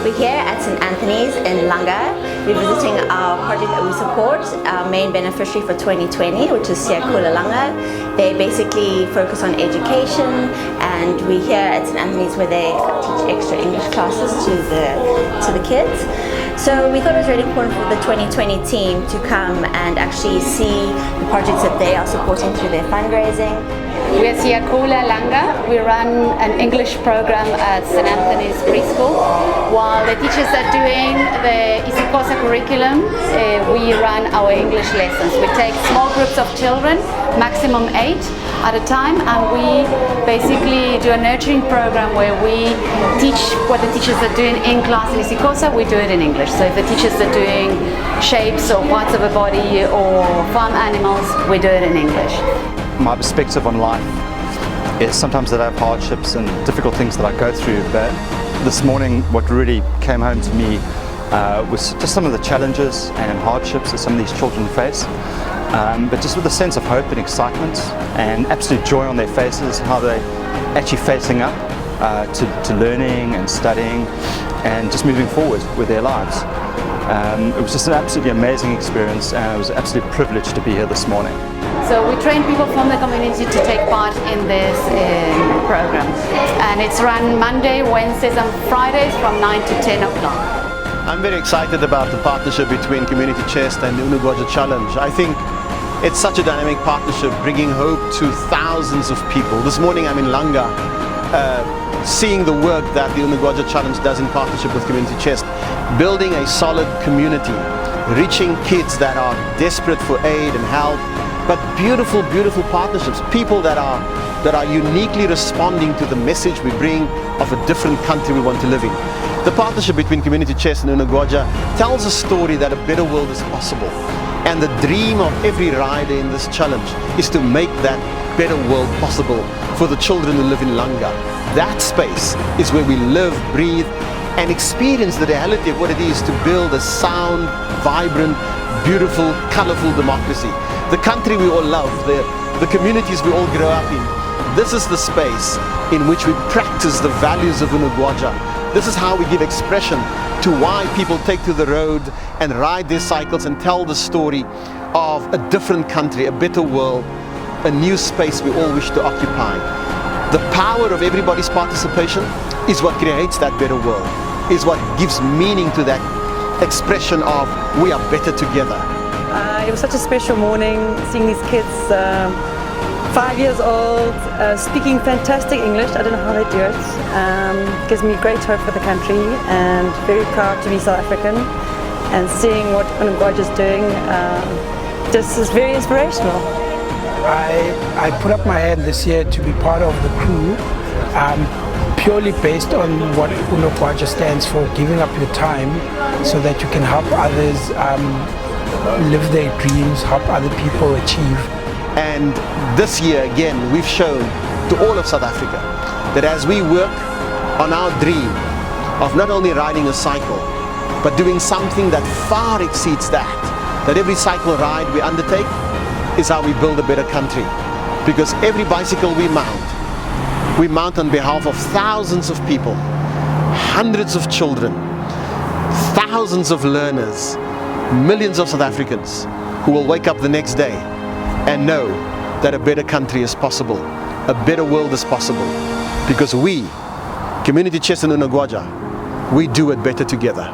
We're here at St. Anthony's in Langa. We're visiting our project that we support, our main beneficiary for 2020, which is SiyaKhula Langa. They basically focus on education, and we're here at St. Anthony's where they teach extra English classes to the kids. So we thought it was really important for the 2020 team to come and actually see the projects that they are supporting through their fundraising. We are SiyaKhula Langa. We run an English program at St. Anthony's Preschool. While the teachers are doing the SiyaKhula curriculum, we run our English lessons. We take small groups of children, maximum 8 at a time, and we basically do a nurturing program where we teach what the teachers are doing in class in SiyaKhula, we do it in English. So if the teachers are doing shapes or parts of a body or farm animals, we do it in English. My perspective on life is sometimes that I have hardships and difficult things that I go through, but this morning what really came home to me was just some of the challenges and hardships that some of these children face, but just with a sense of hope and excitement and absolute joy on their faces, how they're actually facing up to learning and studying and just moving forward with their lives. It was just an absolutely amazing experience, and I was absolutely privileged to be here this morning. So we train people from the community to take part in this program, and it's run Monday, Wednesdays and Fridays from 9 to 10 o'clock. I'm very excited about the partnership between Community Chest and the Unogwaja Challenge. I think it's such a dynamic partnership, bringing hope to thousands of people. This morning I'm in Langa, seeing the work that the Unogwaja Challenge does in partnership with Community Chest, building a solid community, reaching kids that are desperate for aid and help, but beautiful, beautiful partnerships, people that are uniquely responding to the message we bring of a different country we want to live in. The partnership between Community Chest and Unogwaja tells a story that a better world is possible. And the dream of every rider in this challenge is to make that better world possible for the children who live in Langa. That space is where we live, breathe, and experience the reality of what it is to build a sound, vibrant, beautiful, colorful democracy. The country we all love, the communities we all grow up in. This is the space in which we practice the values of Unogwaja. This is how we give expression to why people take to the road and ride their cycles and tell the story of a different country, a better world, a new space we all wish to occupy. The power of everybody's participation is what creates that better world, is what gives meaning to that expression of we are better together. It was such a special morning, seeing these kids, 5 years old, speaking fantastic English. I don't know how they do it. Gives me great hope for the country, and very proud to be South African. And seeing what Unogwaja is doing, just is very inspirational. I put up my hand this year to be part of the crew, purely based on what Unogwaja stands for, giving up your time so that you can help others live their dreams, help other people achieve. And this year again we've shown to all of South Africa that as we work on our dream of not only riding a cycle but doing something that far exceeds that every cycle ride we undertake is how we build a better country. Because every bicycle we mount on behalf of thousands of people, hundreds of children, thousands of learners, millions of South Africans who will wake up the next day and know that a better country is possible, a better world is possible, because we, Community Chest and Unogwaja, we do it better together.